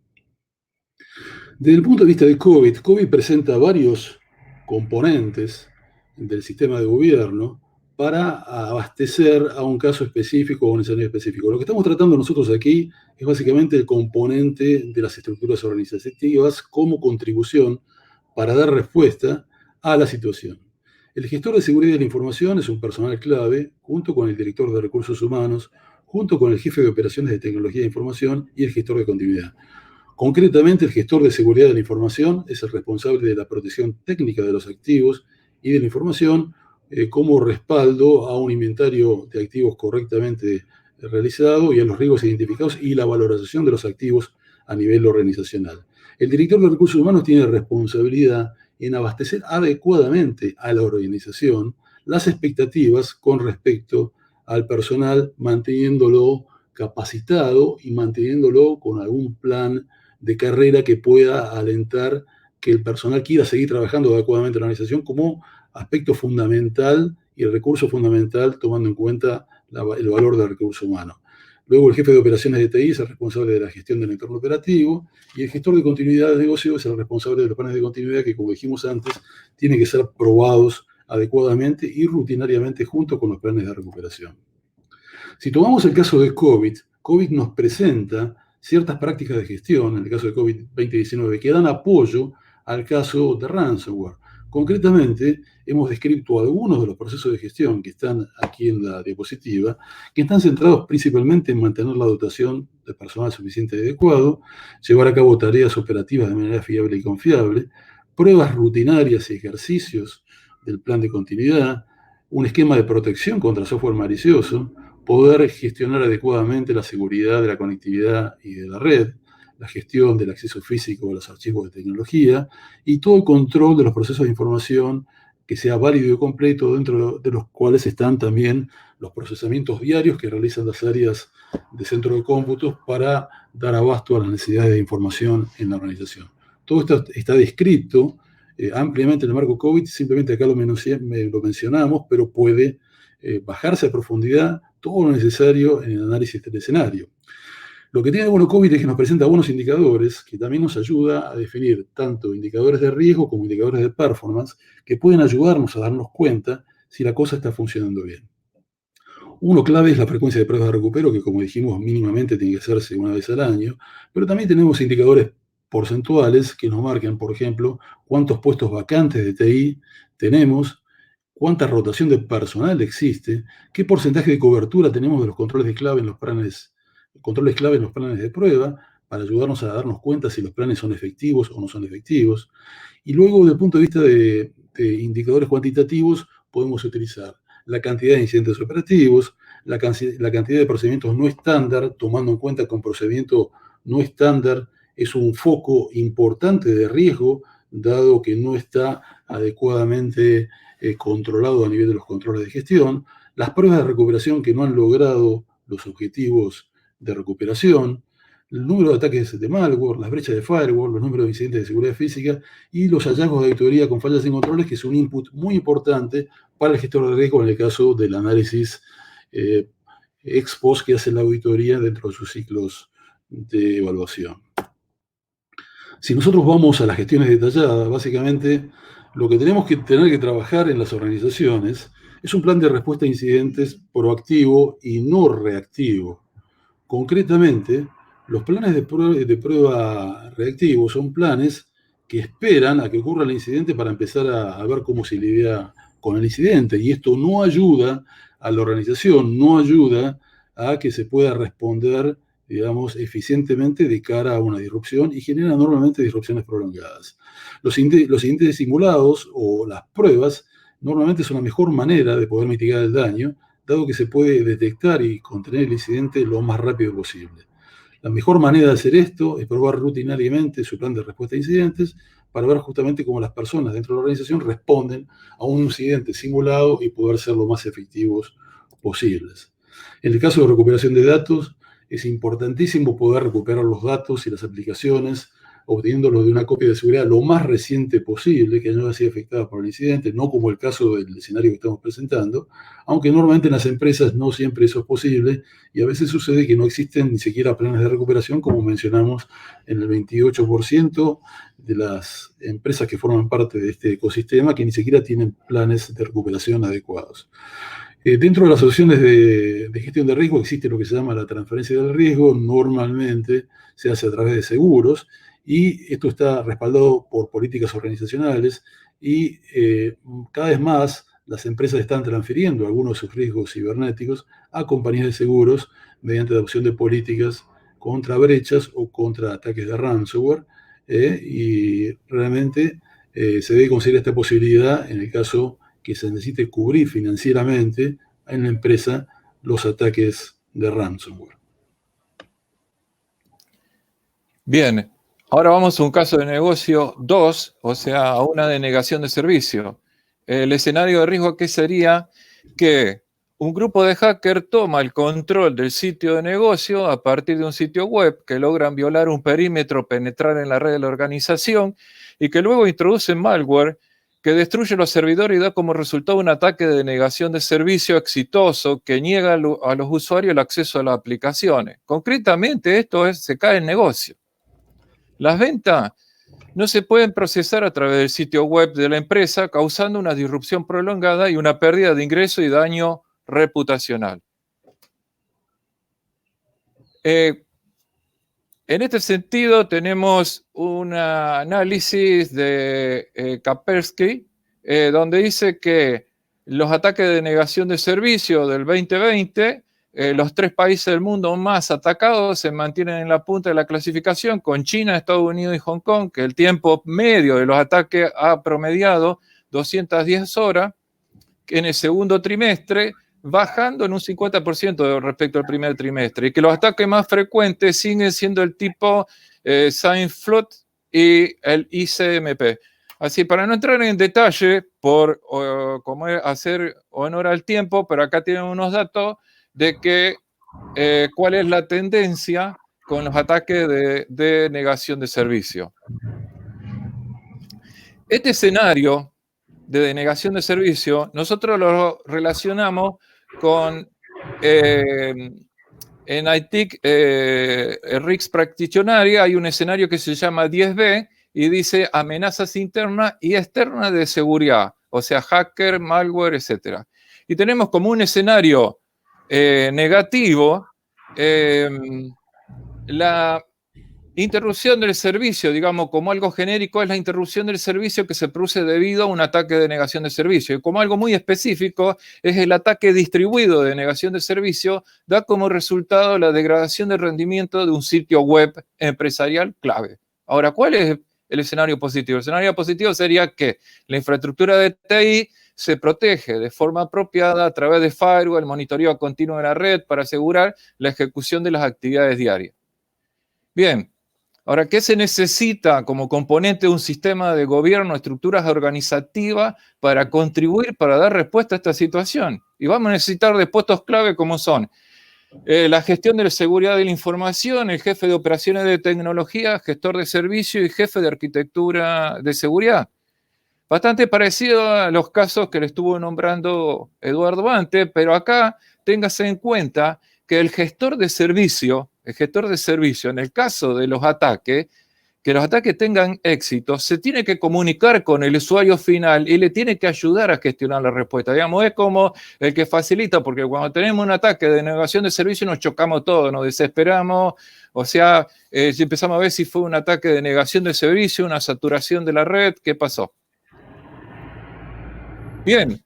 Desde el punto de vista de COVID, COVID presenta varios componentes del sistema de gobierno para abastecer a un caso específico o un escenario específico. Lo que estamos tratando nosotros aquí es básicamente el componente de las estructuras organizativas como contribución para dar respuesta a la situación. El gestor de seguridad de la información es un personal clave, junto con el director de recursos humanos, junto con el jefe de operaciones de tecnología de información y el gestor de continuidad. Concretamente, el gestor de seguridad de la información es el responsable de la protección técnica de los activos y de la información como respaldo a un inventario de activos correctamente realizado y a los riesgos identificados y la valorización de los activos a nivel organizacional. El director de recursos humanos tiene responsabilidad en abastecer adecuadamente a la organización las expectativas con respecto al personal, manteniéndolo capacitado y manteniéndolo con algún plan de carrera que pueda alentar que el personal quiera seguir trabajando adecuadamente en la organización como aspecto fundamental y recurso fundamental, tomando en cuenta el valor del recurso humano. Luego el jefe de operaciones de TI es el responsable de la gestión del entorno operativo y el gestor de continuidad de negocio es el responsable de los planes de continuidad que, como dijimos antes, tienen que ser probados adecuadamente y rutinariamente junto con los planes de recuperación. Si tomamos el caso de COVID, COVID nos presenta ciertas prácticas de gestión, en el caso de COVID-2019, que dan apoyo al caso de ransomware. Concretamente, hemos descrito algunos de los procesos de gestión que están aquí en la diapositiva, que están centrados principalmente en mantener la dotación de personal suficiente y adecuado, llevar a cabo tareas operativas de manera fiable y confiable, pruebas rutinarias y ejercicios del plan de continuidad, un esquema de protección contra software malicioso, poder gestionar adecuadamente la seguridad de la conectividad y de la red, la gestión del acceso físico a los archivos de tecnología y todo el control de los procesos de información que sea válido y completo, dentro de los cuales están también los procesamientos diarios que realizan las áreas de centro de cómputos para dar abasto a las necesidades de información en la organización. Todo esto está descrito ampliamente en el marco COVID, simplemente acá lo mencionamos, pero puede bajarse a profundidad todo lo necesario en el análisis del escenario. Lo que tiene bueno COVID es que nos presenta buenos indicadores que también nos ayuda a definir tanto indicadores de riesgo como indicadores de performance que pueden ayudarnos a darnos cuenta si la cosa está funcionando bien. Uno clave es la frecuencia de pruebas de recupero, que como dijimos mínimamente tiene que hacerse una vez al año, pero también tenemos indicadores porcentuales que nos marcan, por ejemplo, cuántos puestos vacantes de TI tenemos, cuánta rotación de personal existe, qué porcentaje de cobertura tenemos de los controles clave en los planes de prueba, para ayudarnos a darnos cuenta si los planes son efectivos o no son efectivos. Y luego, desde el punto de vista de indicadores cuantitativos, podemos utilizar la cantidad de incidentes operativos, la cantidad de procedimientos no estándar, tomando en cuenta que un procedimiento no estándar es un foco importante de riesgo, dado que no está adecuadamente controlado a nivel de los controles de gestión, las pruebas de recuperación que no han logrado los objetivos de recuperación, el número de ataques de malware, las brechas de firewall, los números de incidentes de seguridad física y los hallazgos de auditoría con fallas en controles, que es un input muy importante para el gestor de riesgo en el caso del análisis ex post que hace la auditoría dentro de sus ciclos de evaluación. Si nosotros vamos a las gestiones detalladas, básicamente Lo que tenemos que tener que trabajar en las organizaciones es un plan de respuesta a incidentes proactivo y no reactivo. Concretamente, los planes de prueba reactivos son planes que esperan a que ocurra el incidente para empezar a ver cómo se lidia con el incidente. Y esto no ayuda a la organización, no ayuda a que se pueda responder, digamos, eficientemente de cara a una disrupción y genera normalmente disrupciones prolongadas. Los incidentes simulados o las pruebas normalmente son la mejor manera de poder mitigar el daño, dado que se puede detectar y contener el incidente lo más rápido posible. La mejor manera de hacer esto es probar rutinariamente su plan de respuesta a incidentes para ver justamente cómo las personas dentro de la organización responden a un incidente simulado y poder ser lo más efectivos posibles. En el caso de recuperación de datos, es importantísimo poder recuperar los datos y las aplicaciones obteniéndolo de una copia de seguridad lo más reciente posible, que no haya sido afectada por el incidente, no como el caso del escenario que estamos presentando, aunque normalmente en las empresas no siempre eso es posible y a veces sucede que no existen ni siquiera planes de recuperación, como mencionamos en el 28% de las empresas que forman parte de este ecosistema que ni siquiera tienen planes de recuperación adecuados. Dentro de las soluciones de gestión de riesgo existe lo que se llama la transferencia del riesgo, normalmente se hace a través de seguros, y esto está respaldado por políticas organizacionales y cada vez más las empresas están transfiriendo algunos de sus riesgos cibernéticos a compañías de seguros mediante adopción de políticas contra brechas o contra ataques de ransomware y realmente se debe considerar esta posibilidad en el caso que se necesite cubrir financieramente en la empresa los ataques de ransomware. Bien. Ahora vamos a un caso de negocio 2, o sea, a una denegación de servicio. El escenario de riesgo aquí sería que un grupo de hackers toma el control del sitio de negocio a partir de un sitio web que logran violar un perímetro, penetrar en la red de la organización y que luego introducen malware que destruye los servidores y da como resultado un ataque de denegación de servicio exitoso que niega a los usuarios el acceso a las aplicaciones. Concretamente, se cae el negocio. Las ventas no se pueden procesar a través del sitio web de la empresa, causando una disrupción prolongada y una pérdida de ingreso y daño reputacional. En este sentido, tenemos un análisis de Kaspersky, donde dice que los ataques de denegación de servicio del 2020, los 3 países del mundo más atacados se mantienen en la punta de la clasificación, con China, Estados Unidos y Hong Kong, que el tiempo medio de los ataques ha promediado 210 horas en el segundo trimestre, bajando en un 50% respecto al primer trimestre, y que los ataques más frecuentes siguen siendo el tipo SimFlood y el ICMP. Así, para no entrar en detalle, como hacer honor al tiempo, pero acá tienen unos datos de que cuál es la tendencia con los ataques de negación de servicio. Este escenario de denegación de servicio, nosotros lo relacionamos con en ITIC RICS Practitionary hay un escenario que se llama 10B y dice amenazas internas y externas de seguridad, o sea, hacker, malware, etc. Y tenemos como un escenario negativo la interrupción del servicio, digamos, como algo genérico, es la interrupción del servicio que se produce debido a un ataque de negación de servicio. Y como algo muy específico, es el ataque distribuido de negación de servicio, da como resultado la degradación del rendimiento de un sitio web empresarial clave. Ahora, ¿cuál es el escenario positivo? El escenario positivo sería que la infraestructura de TI se protege de forma apropiada a través de firewall, monitoreo continuo de la red para asegurar la ejecución de las actividades diarias. Bien. Ahora, ¿qué se necesita como componente de un sistema de gobierno, estructuras organizativas para contribuir, para dar respuesta a esta situación? Y vamos a necesitar de puestos clave como son la gestión de la seguridad de la información, el jefe de operaciones de tecnología, gestor de servicio y jefe de arquitectura de seguridad. Bastante parecido a los casos que le estuvo nombrando Eduardo antes, pero acá téngase en cuenta que el gestor de servicio, en el caso de los ataques, que los ataques tengan éxito, se tiene que comunicar con el usuario final y le tiene que ayudar a gestionar la respuesta. Digamos, es como el que facilita, porque cuando tenemos un ataque de denegación de servicio nos chocamos todos, nos desesperamos, o sea, si empezamos a ver si fue un ataque de negación de servicio, una saturación de la red, ¿qué pasó? Bien,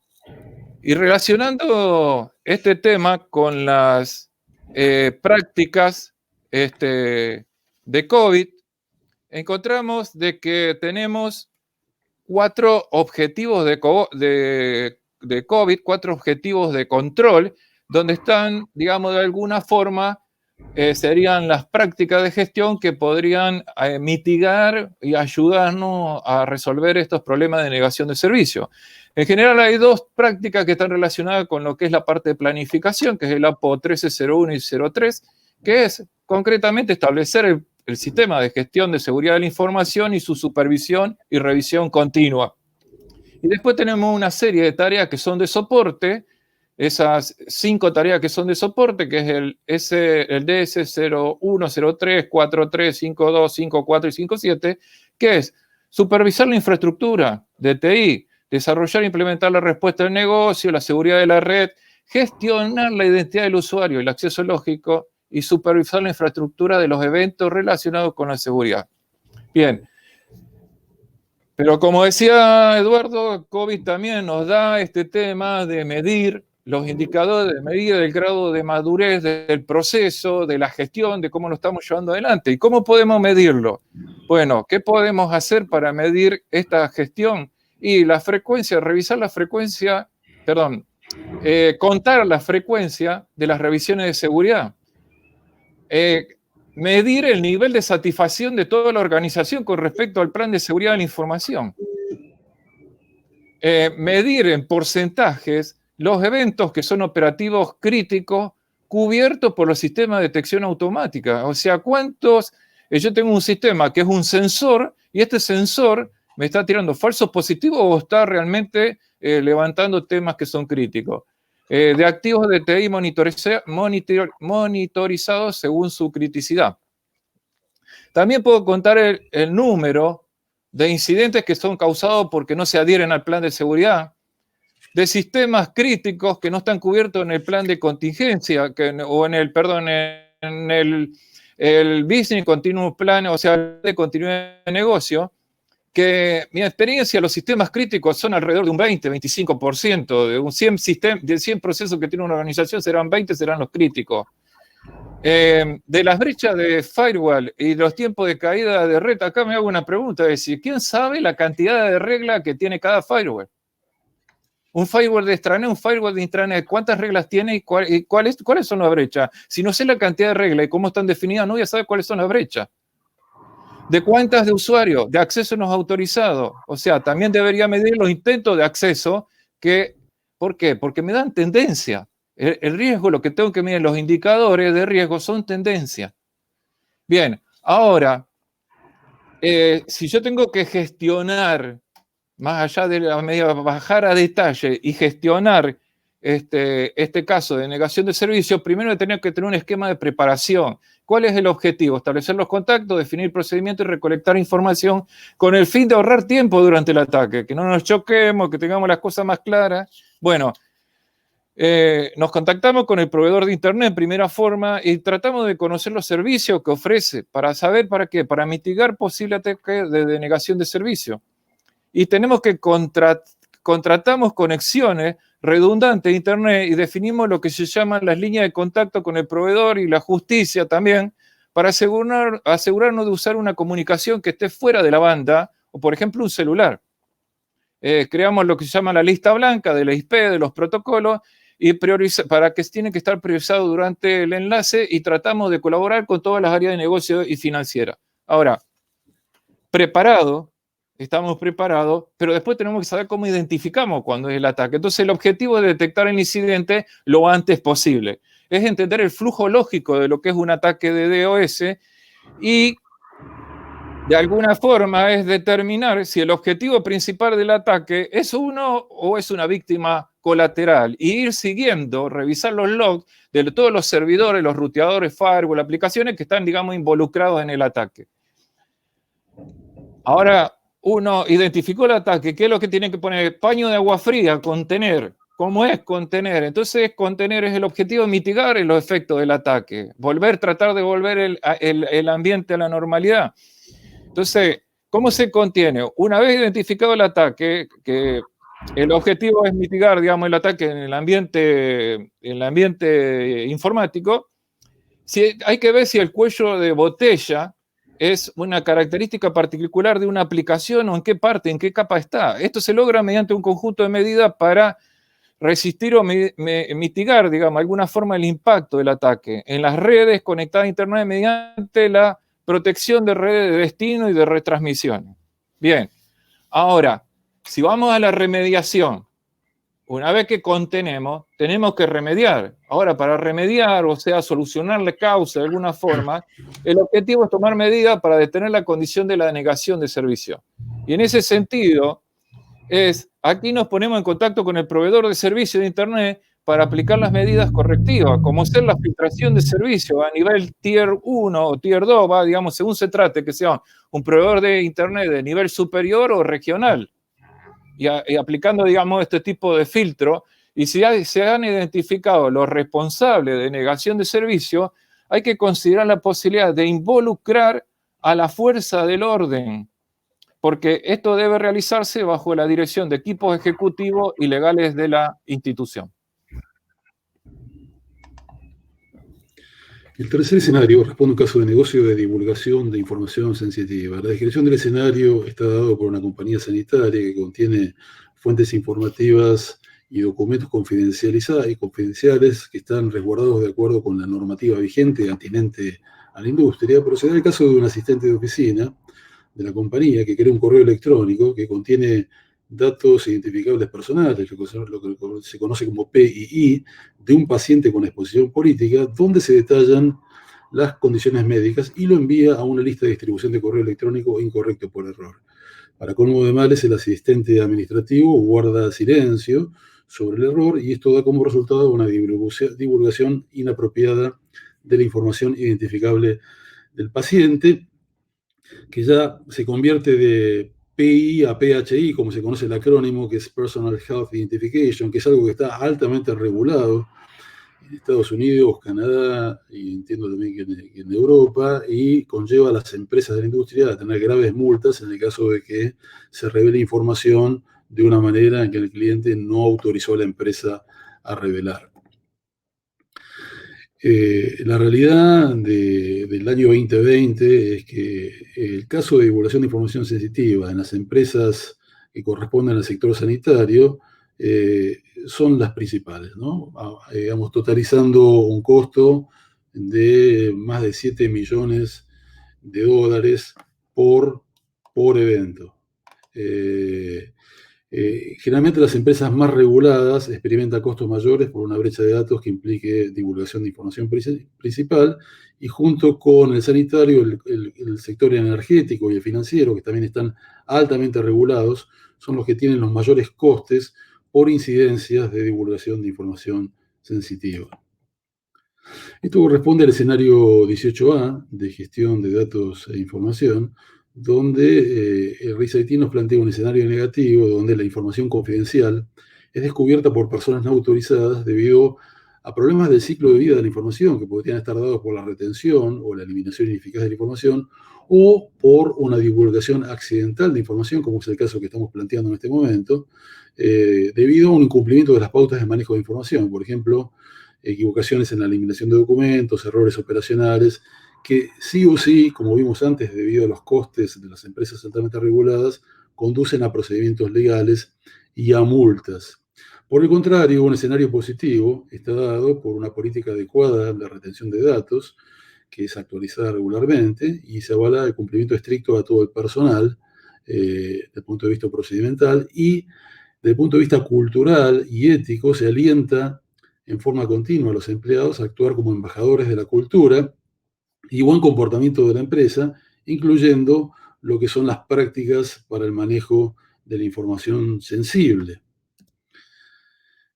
y relacionando este tema con las prácticas de COVID, encontramos de que tenemos 4 objetivos de COVID, 4 objetivos de control, donde están, digamos, de alguna forma, serían las prácticas de gestión que podrían mitigar y ayudarnos a resolver estos problemas de negación de servicio. En general hay 2 prácticas que están relacionadas con lo que es la parte de planificación, que es el APO 1301 y 03, que es concretamente establecer el sistema de gestión de seguridad de la información y su supervisión y revisión continua. Y después tenemos una serie de tareas que son de soporte, esas 5 tareas que son de soporte, que es el DS01, 03, 43, 52, 54 y 57, que es supervisar la infraestructura de TI, desarrollar e implementar la respuesta del negocio, la seguridad de la red, gestionar la identidad del usuario, el acceso lógico, y supervisar la infraestructura de los eventos relacionados con la seguridad. Bien, pero como decía Eduardo, COVID también nos da este tema de medir los indicadores, de medir el grado de madurez del proceso, de la gestión, de cómo lo estamos llevando adelante. ¿Y cómo podemos medirlo? Bueno, ¿qué podemos hacer para medir esta gestión? Y la frecuencia, revisar la frecuencia, contar la frecuencia de las revisiones de seguridad. Medir el nivel de satisfacción de toda la organización con respecto al plan de seguridad de la información. Medir en porcentajes los eventos que son operativos críticos cubiertos por los sistemas de detección automática. O sea, ¿cuántos? Yo tengo un sistema que es un sensor y este sensor me está tirando falsos positivos o está realmente levantando temas que son críticos. De activos de TI monitorizados según su criticidad. También puedo contar el número de incidentes que son causados porque no se adhieren al plan de seguridad, de sistemas críticos que no están cubiertos en el plan de contingencia, o en el Business Continuous Plan, o sea, el de continuidad de negocio, que mi experiencia, los sistemas críticos son alrededor de un 20-25%, de 100 procesos que tiene una organización, 20 serán los críticos. De las brechas de firewall y los tiempos de caída de red, acá me hago una pregunta, es decir, ¿quién sabe la cantidad de reglas que tiene cada firewall? Un firewall de extranet, un firewall de intranet, ¿cuántas reglas tiene y cuáles son las brechas? Si no sé la cantidad de reglas y cómo están definidas, no voy a saber cuáles son las brechas. ¿De cuántas de usuarios? De acceso no autorizado. O sea, también debería medir los intentos de acceso. ¿Por qué? Porque me dan tendencia. El riesgo, lo que tengo que medir, los indicadores de riesgo son tendencia. Bien, ahora, si yo tengo que gestionar, más allá de la medida, bajar a detalle y gestionar este caso de negación de servicio, primero tengo que tener un esquema de preparación. ¿Cuál es el objetivo? Establecer los contactos, definir procedimientos y recolectar información con el fin de ahorrar tiempo durante el ataque, que no nos choquemos, que tengamos las cosas más claras. Bueno, nos contactamos con el proveedor de Internet en primera forma y tratamos de conocer los servicios que ofrece para saber para qué, para mitigar posible ataque de denegación de servicio. Y tenemos que contratamos conexiones redundantes de Internet y definimos lo que se llaman las líneas de contacto con el proveedor y la justicia también para asegurarnos de usar una comunicación que esté fuera de la banda o, por ejemplo, un celular. Creamos lo que se llama la lista blanca de la IP, de los protocolos, y para que tiene que estar priorizado durante el enlace y tratamos de colaborar con todas las áreas de negocio y financiera. Ahora, estamos preparados, pero después tenemos que saber cómo identificamos cuando es el ataque. Entonces, el objetivo es detectar el incidente lo antes posible. Es entender el flujo lógico de lo que es un ataque de DOS y, de alguna forma, es determinar si el objetivo principal del ataque es uno o es una víctima colateral. Y ir siguiendo, revisar los logs de todos los servidores, los ruteadores, firewall, aplicaciones que están, digamos, involucrados en el ataque. Ahora, uno identificó el ataque. ¿Qué es lo que tiene que poner? Paño de agua fría, contener. ¿Cómo es contener? Entonces, contener es el objetivo de mitigar los efectos del ataque. Tratar de volver el ambiente a la normalidad. Entonces, ¿cómo se contiene? Una vez identificado el ataque, que el objetivo es mitigar, digamos, el ataque en el ambiente informático, hay que ver si el cuello de botella es una característica particular de una aplicación o en qué parte, en qué capa está. Esto se logra mediante un conjunto de medidas para resistir o mitigar, digamos, de alguna forma el impacto del ataque en las redes conectadas a Internet mediante la protección de redes de destino y de retransmisión. Bien, ahora, si vamos a la remediación, una vez que contenemos, tenemos que remediar. Ahora, para remediar, o sea, solucionar la causa de alguna forma, el objetivo es tomar medidas para detener la condición de la denegación de servicio. Y en ese sentido, aquí nos ponemos en contacto con el proveedor de servicio de Internet para aplicar las medidas correctivas, como ser la filtración de servicio a nivel Tier 1 o Tier 2, digamos, según se trate, que sea un proveedor de Internet de nivel superior o regional. Y aplicando, digamos, este tipo de filtro, y si se han identificado los responsables de negación de servicio, hay que considerar la posibilidad de involucrar a la fuerza del orden, porque esto debe realizarse bajo la dirección de equipos ejecutivos y legales de la institución. El tercer escenario responde a un caso de negocio de divulgación de información sensitiva. La descripción del escenario está dado por una compañía sanitaria que contiene fuentes informativas y documentos confidenciales que están resguardados de acuerdo con la normativa vigente atinente a la industria, pero se da el caso de un asistente de oficina de la compañía que crea un correo electrónico que contiene datos identificables personales, lo que se conoce como PII, de un paciente con exposición política, donde se detallan las condiciones médicas y lo envía a una lista de distribución de correo electrónico incorrecto por error. Para colmo de males, el asistente administrativo guarda silencio sobre el error y esto da como resultado una divulgación inapropiada de la información identificable del paciente, que ya se convierte de PI a PHI, como se conoce el acrónimo, que es Personal Health Identification, que es algo que está altamente regulado en Estados Unidos, Canadá y entiendo también que en Europa, y conlleva a las empresas de la industria a tener graves multas en el caso de que se revele información de una manera en que el cliente no autorizó a la empresa a revelar. La realidad del año 2020 es que el caso de divulgación de información sensitiva en las empresas que corresponden al sector sanitario son las principales, ¿no? Digamos, totalizando un costo de más de 7 millones de dólares por evento. Generalmente las empresas más reguladas experimentan costos mayores por una brecha de datos que implique divulgación de información principal, y junto con el sanitario, el sector energético y el financiero, que también están altamente regulados, son los que tienen los mayores costes por incidencias de divulgación de información sensitiva. Esto corresponde al escenario 18A de gestión de datos e información, donde el RIS-IT nos plantea un escenario negativo donde la información confidencial es descubierta por personas no autorizadas debido a problemas del ciclo de vida de la información que podrían estar dados por la retención o la eliminación ineficaz de la información o por una divulgación accidental de información, como es el caso que estamos planteando en este momento, debido a un incumplimiento de las pautas de manejo de información, por ejemplo, equivocaciones en la eliminación de documentos, errores operacionales, que sí o sí, como vimos antes, debido a los costes de las empresas altamente reguladas, conducen a procedimientos legales y a multas. Por el contrario, un escenario positivo está dado por una política adecuada de retención de datos, que es actualizada regularmente, y se avala el cumplimiento estricto a todo el personal, desde el punto de vista procedimental, y desde el punto de vista cultural y ético se alienta en forma continua a los empleados a actuar como embajadores de la cultura y buen comportamiento de la empresa, incluyendo lo que son las prácticas para el manejo de la información sensible.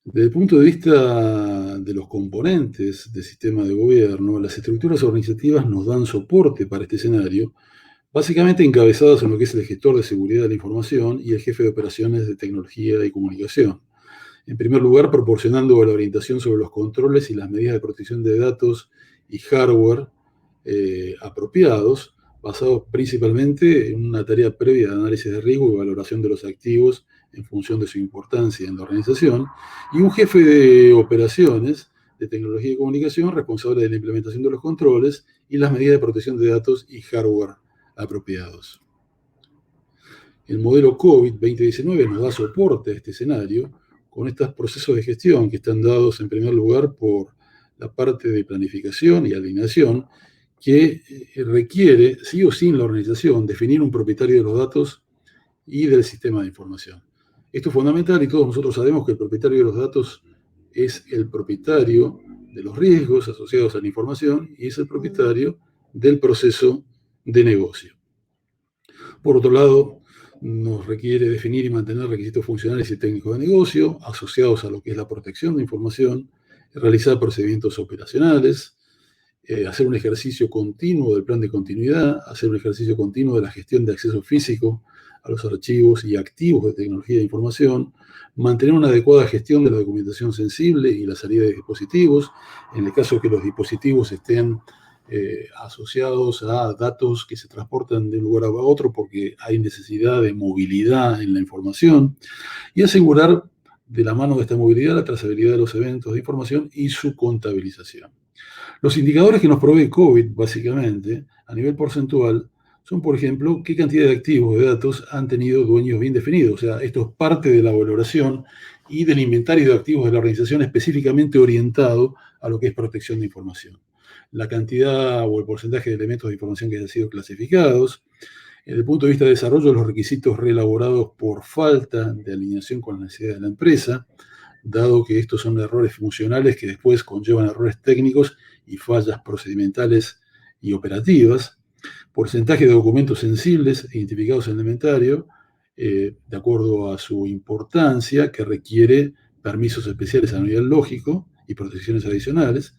Desde el punto de vista de los componentes del sistema de gobierno, las estructuras organizativas nos dan soporte para este escenario, básicamente encabezadas en lo que es el gestor de seguridad de la información y el jefe de operaciones de tecnología y comunicación. En primer lugar, proporcionando la orientación sobre los controles y las medidas de protección de datos y hardware apropiados, basados principalmente en una tarea previa de análisis de riesgo y valoración de los activos en función de su importancia en la organización, y un jefe de operaciones de tecnología y comunicación responsable de la implementación de los controles y las medidas de protección de datos y hardware apropiados. El modelo COVID-2019 nos da soporte a este escenario con estos procesos de gestión que están dados en primer lugar por la parte de planificación y alineación que requiere, sí o sí en la organización, definir un propietario de los datos y del sistema de información. Esto es fundamental y todos nosotros sabemos que el propietario de los datos es el propietario de los riesgos asociados a la información y es el propietario del proceso de negocio. Por otro lado, nos requiere definir y mantener requisitos funcionales y técnicos de negocio asociados a lo que es la protección de información, realizar procedimientos operacionales, hacer un ejercicio continuo del plan de continuidad, hacer un ejercicio continuo de la gestión de acceso físico a los archivos y activos de tecnología de información, mantener una adecuada gestión de la documentación sensible y la salida de dispositivos, en el caso de que los dispositivos estén asociados a datos que se transportan de un lugar a otro porque hay necesidad de movilidad en la información, y asegurar de la mano de esta movilidad la trazabilidad de los eventos de información y su contabilización. Los indicadores que nos provee COVID, básicamente, a nivel porcentual, son, por ejemplo, qué cantidad de activos de datos han tenido dueños bien definidos. O sea, esto es parte de la valoración y del inventario de activos de la organización específicamente orientado a lo que es protección de información. La cantidad o el porcentaje de elementos de información que hayan sido clasificados. Desde el punto de vista de desarrollo, los requisitos reelaborados por falta de alineación con las necesidades de la empresa, dado que estos son errores funcionales que después conllevan errores técnicos y fallas procedimentales y operativas. Porcentaje de documentos sensibles e identificados en el inventario, de acuerdo a su importancia, que requiere permisos especiales a nivel lógico y protecciones adicionales.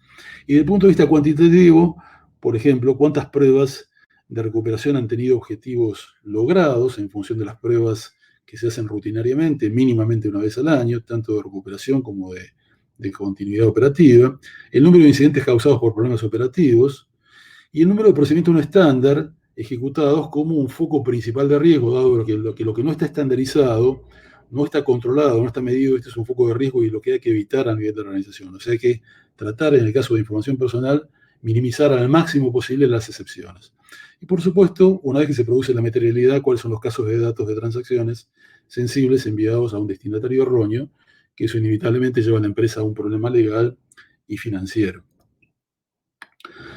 Y desde el punto de vista cuantitativo, por ejemplo, cuántas pruebas de recuperación han tenido objetivos logrados en función de las pruebas que se hacen rutinariamente, mínimamente una vez al año, tanto de recuperación como de continuidad operativa, el número de incidentes causados por problemas operativos y el número de procedimientos no estándar ejecutados como un foco principal de riesgo, dado que lo que no está estandarizado, no está controlado, no está medido, este es un foco de riesgo y lo que hay que evitar a nivel de la organización. O sea, hay que tratar, en el caso de información personal, minimizar al máximo posible las excepciones. Y por supuesto, una vez que se produce la materialidad, cuáles son los casos de datos de transacciones sensibles enviados a un destinatario erróneo, que eso inevitablemente lleva a la empresa a un problema legal y financiero.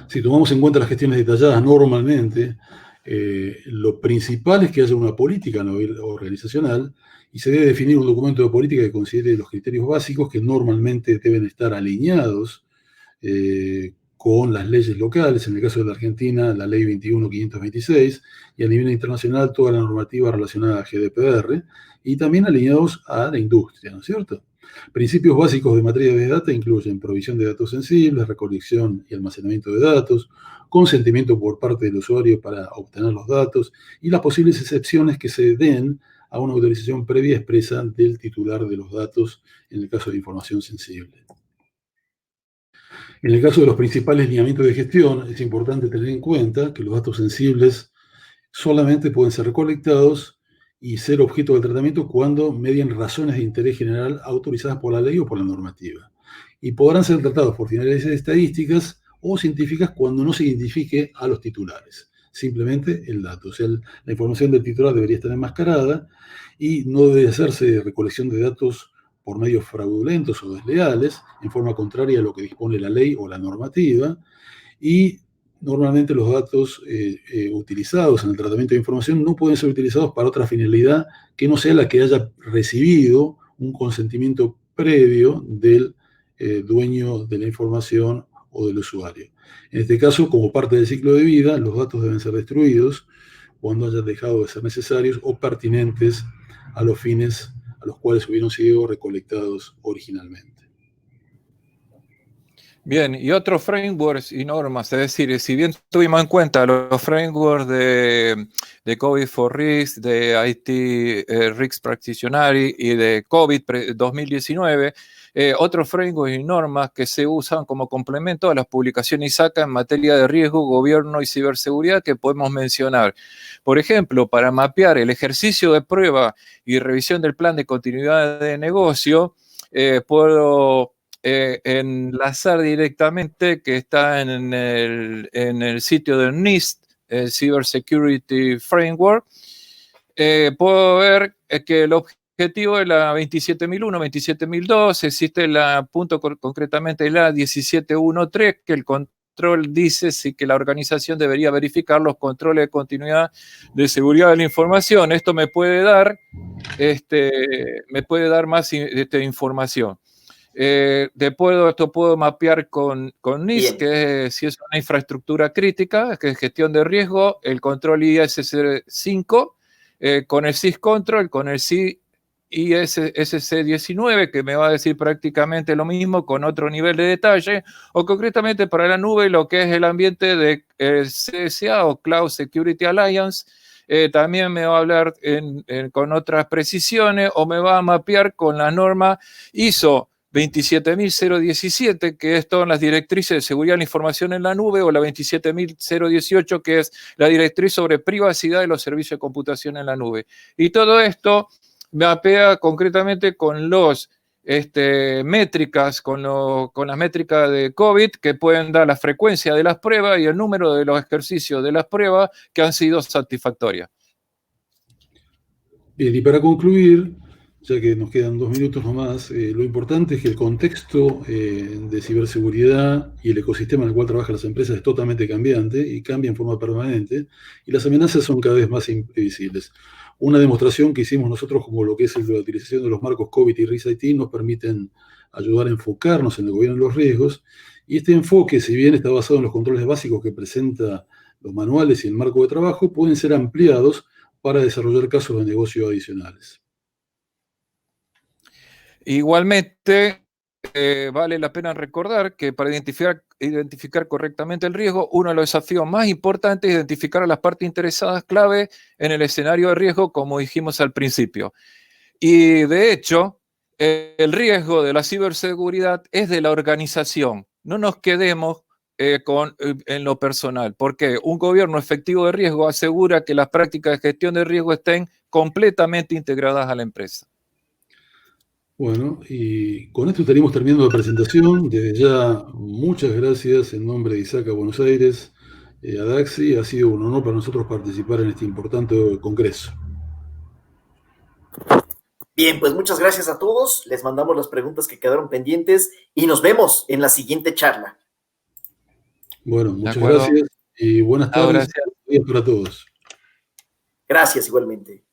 Si tomamos en cuenta las gestiones detalladas normalmente, lo principal es que haya una política organizacional y se debe definir un documento de política que considere los criterios básicos que normalmente deben estar alineados con las leyes locales, en el caso de la Argentina, la Ley 21.526, y a nivel internacional toda la normativa relacionada a GDPR, y también alineados a la industria, ¿no es cierto? Principios básicos de materia de data incluyen provisión de datos sensibles, recolección y almacenamiento de datos, consentimiento por parte del usuario para obtener los datos y las posibles excepciones que se den a una autorización previa expresa del titular de los datos en el caso de información sensible. En el caso de los principales lineamientos de gestión, es importante tener en cuenta que los datos sensibles solamente pueden ser recolectados y ser objeto del tratamiento cuando medien razones de interés general autorizadas por la ley o por la normativa. Y podrán ser tratados por finalidades estadísticas o científicas cuando no se identifique a los titulares. Simplemente el dato. O sea, la información del titular debería estar enmascarada y no debe hacerse recolección de datos por medios fraudulentos o desleales, en forma contraria a lo que dispone la ley o la normativa, y normalmente los datos utilizados en el tratamiento de información no pueden ser utilizados para otra finalidad que no sea la que haya recibido un consentimiento previo del dueño de la información o del usuario. En este caso, como parte del ciclo de vida, los datos deben ser destruidos cuando hayan dejado de ser necesarios o pertinentes a los fines a los cuales hubieron sido recolectados originalmente. Bien, y otros frameworks y normas, es decir, si bien tuvimos en cuenta los frameworks de COVID for Risk, de IT Risk Practitionary y de COVID 2019, otros frameworks y normas que se usan como complemento a las publicaciones ISACA en materia de riesgo, gobierno y ciberseguridad que podemos mencionar. Por ejemplo, para mapear el ejercicio de prueba y revisión del plan de continuidad de negocio, puedo enlazar directamente, que está en el sitio del NIST, el Cyber Security Framework. Puedo ver que el objetivo es la 27001, 27002, existe la punto concretamente la 17113, que el control dice sí, que la organización debería verificar los controles de continuidad de seguridad de la información. Esto me puede dar más información. Esto puedo mapear con NIST, que es, si es una infraestructura crítica, que es gestión de riesgo, el control ISC5, con el SysControl, con el ISC19, que me va a decir prácticamente lo mismo, con otro nivel de detalle, o concretamente para la nube, lo que es el ambiente de CSA o Cloud Security Alliance. También me va a hablar con otras precisiones, o me va a mapear con la norma ISO 27017, que son las directrices de seguridad de la información en la nube, o la 27018, que es la directriz sobre privacidad de los servicios de computación en la nube. Y todo esto mapea concretamente con los métricas, con las métricas de COVID, que pueden dar la frecuencia de las pruebas y el número de los ejercicios de las pruebas que han sido satisfactorias. Bien, y para concluir, ya que nos quedan 2 minutos nomás, lo importante es que el contexto de ciberseguridad y el ecosistema en el cual trabajan las empresas es totalmente cambiante y cambia en forma permanente, y las amenazas son cada vez más imprevisibles. Una demostración que hicimos nosotros, como lo que es la utilización de los marcos COVID y RIS-IT, nos permiten ayudar a enfocarnos en el gobierno de los riesgos, y este enfoque, si bien está basado en los controles básicos que presenta los manuales y el marco de trabajo, pueden ser ampliados para desarrollar casos de negocio adicionales. Igualmente, vale la pena recordar que para identificar correctamente el riesgo, uno de los desafíos más importantes es identificar a las partes interesadas clave en el escenario de riesgo, como dijimos al principio. Y de hecho, el riesgo de la ciberseguridad es de la organización. No nos quedemos en lo personal, porque un gobierno efectivo de riesgo asegura que las prácticas de gestión de riesgo estén completamente integradas a la empresa. Bueno, y con esto estaríamos terminando la presentación. Desde ya, muchas gracias en nombre de ISACA Buenos Aires, a Daxi. Ha sido un honor para nosotros participar en este importante congreso. Bien, pues muchas gracias a todos. Les mandamos las preguntas que quedaron pendientes y nos vemos en la siguiente charla. Bueno, muchas gracias y buenas tardes. Gracias. Buenos días para todos. Gracias igualmente.